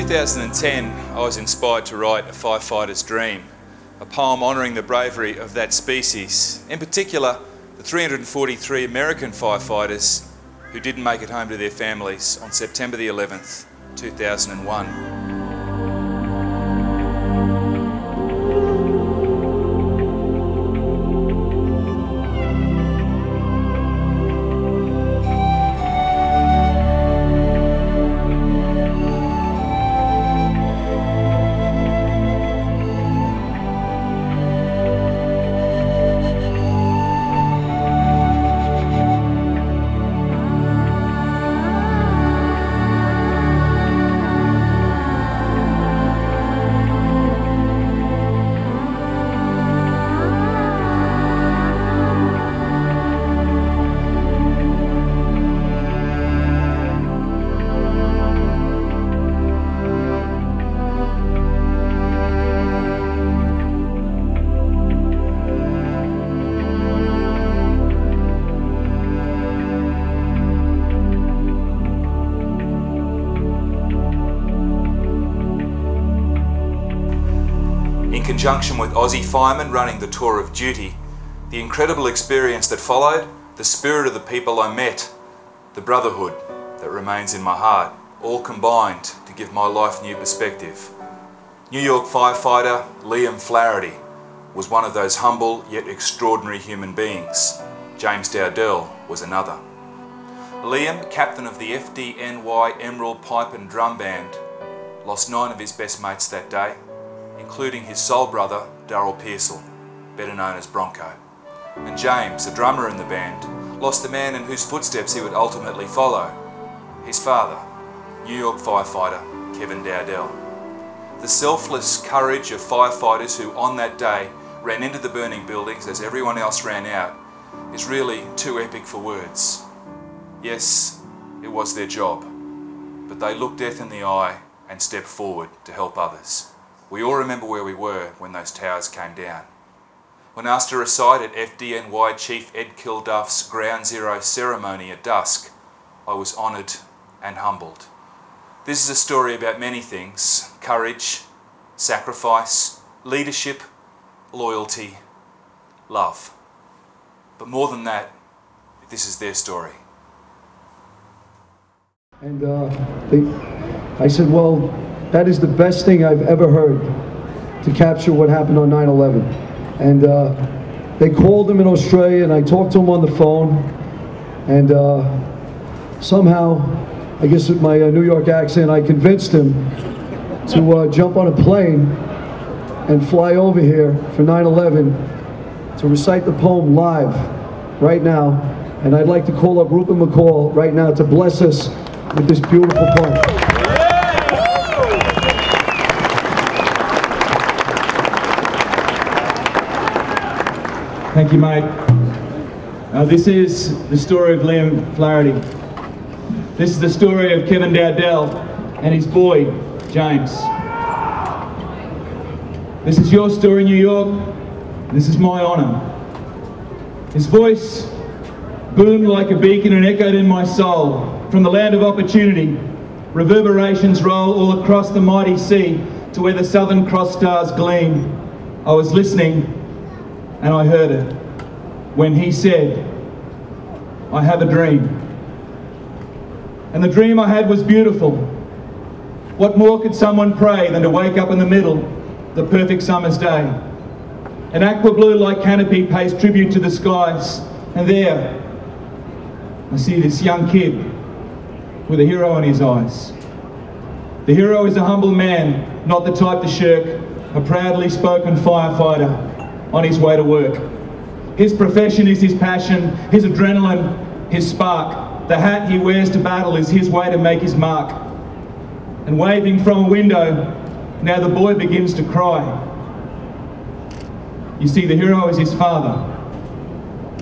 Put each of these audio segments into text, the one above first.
2010, I was inspired to write A Firefighters Dream, a poem honouring the bravery of that species, in particular the 343 American firefighters who didn't make it home to their families on September the 11th, 2001. In conjunction with Aussie firemen running the tour of duty, the incredible experience that followed, the spirit of the people I met, the brotherhood that remains in my heart, all combined to give my life new perspective. New York firefighter Liam Flaherty was one of those humble yet extraordinary human beings. James Dowdell was another. Liam, captain of the FDNY Emerald Pipe and Drum Band, lost 9 of his best mates that day, including his soul brother, Darryl Pearsall, better known as Bronco. And James, a drummer in the band, lost the man in whose footsteps he would ultimately follow, his father, New York firefighter Kevin Dowdell. The selfless courage of firefighters who on that day ran into the burning buildings as everyone else ran out is really too epic for words. Yes, it was their job, but they looked death in the eye and stepped forward to help others. We all remember where we were when those towers came down. When asked to recite at FDNY Chief Ed Kilduff's Ground Zero ceremony at dusk, I was honoured and humbled. This is a story about many things: courage, sacrifice, leadership, loyalty, love. But more than that, this is their story. And I said, well, that is the best thing I've ever heard to capture what happened on 9/11. And they called him in Australia, and I talked to him on the phone, and somehow, I guess with my New York accent, I convinced him to jump on a plane and fly over here for 9/11 to recite the poem live right now. And I'd like to call up Rupert McCall right now to bless us with this beautiful poem. Thank you, mate. This is the story of Liam Flaherty. This is the story of Kevin Dowdell and his boy, James. This is your story, New York. This is my honour. His voice boomed like a beacon and echoed in my soul. From the land of opportunity, reverberations roll all across the mighty sea to where the Southern Cross stars gleam. I was listening, and I heard it when he said, "I have a dream." And the dream I had was beautiful. What more could someone pray than to wake up in the middle of the perfect summer's day? An aqua blue like canopy pays tribute to the skies, and there I see this young kid with a hero in his eyes. The hero is a humble man, not the type to shirk, a proudly spoken firefighter on his way to work. His profession is his passion, his adrenaline, his spark. The hat he wears to battle is his way to make his mark. And waving from a window, now the boy begins to cry. You see, the hero is his father,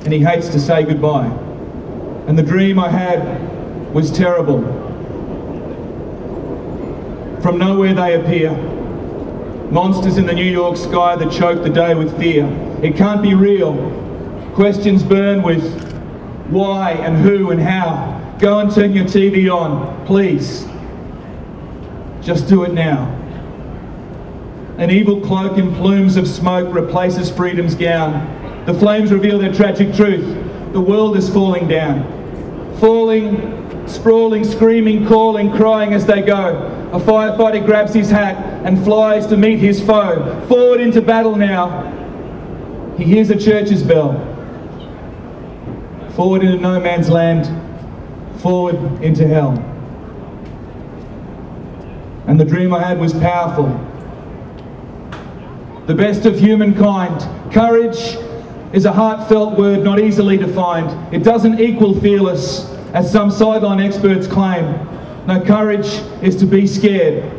and he hates to say goodbye. And the dream I had was terrible. From nowhere they appear, monsters in the New York sky that choke the day with fear. It can't be real. Questions burn with why and who and how. Go and turn your TV on, please. Just do it now. An evil cloak in plumes of smoke replaces freedom's gown. The flames reveal their tragic truth. The world is falling down. Falling, sprawling, screaming, calling, crying as they go. A firefighter grabs his hat and flies to meet his foe. Forward into battle now. He hears a church's bell. Forward into no man's land. Forward into hell. And the dream I had was powerful. The best of humankind. Courage is a heartfelt word not easily defined. It doesn't equal fearless, as some sideline experts claim. No, courage is to be scared,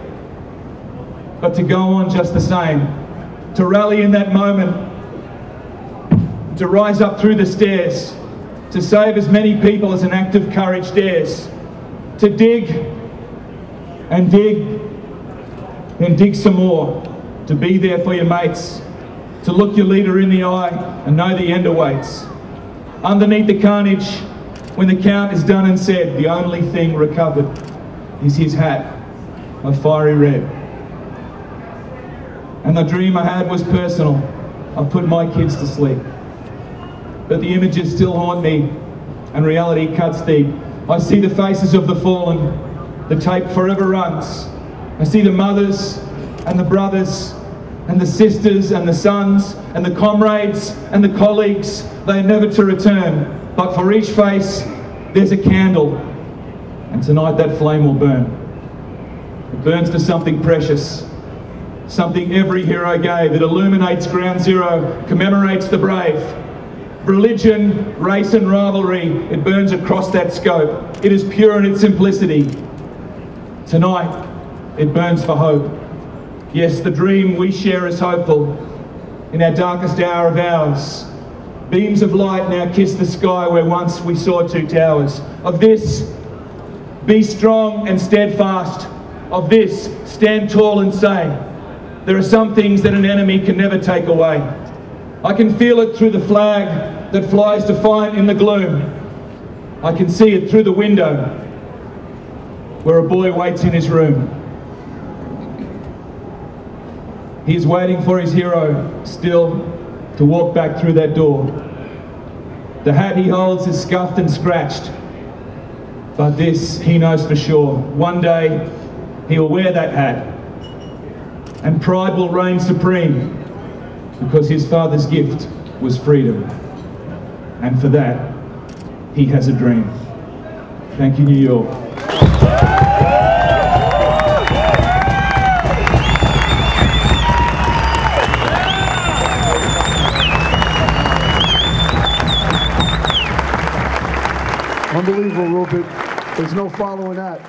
but to go on just the same. To rally in that moment, to rise up through the stairs, to save as many people as an act of courage dares. To dig and dig and dig some more. To be there for your mates. To look your leader in the eye and know the end awaits. Underneath the carnage, when the count is done and said, the only thing recovered is his hat, a fiery red. And the dream I had was personal. I've put my kids to sleep. But the images still haunt me, and reality cuts deep. I see the faces of the fallen. The tape forever runs. I see the mothers and the brothers and the sisters and the sons and the comrades and the colleagues. They are never to return. But for each face, there's a candle. And tonight that flame will burn. It burns for something precious. Something every hero gave. It illuminates ground zero, commemorates the brave. Religion, race and rivalry, it burns across that scope. It is pure in its simplicity. Tonight, it burns for hope. Yes, the dream we share is hopeful. In our darkest hour of ours, beams of light now kiss the sky where once we saw two towers. Of this, be strong and steadfast. Of this, stand tall and say, there are some things that an enemy can never take away. I can feel it through the flag that flies defiant in the gloom. I can see it through the window where a boy waits in his room. He's waiting for his hero still to walk back through that door. The hat he holds is scuffed and scratched, but this he knows for sure. One day he will wear that hat and pride will reign supreme, because his father's gift was freedom. And for that, he has a dream. Thank you, New York. Unbelievable, Rupert. There's no following that.